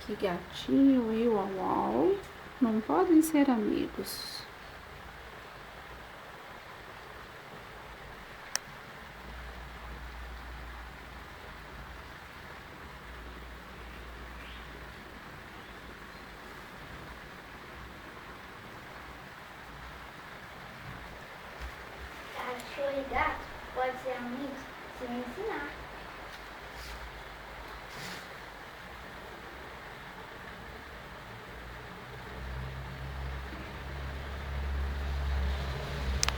Que gatinho e uau uau não podem ser amigos. Cachorro e gato pode ser amigos se me ensinar.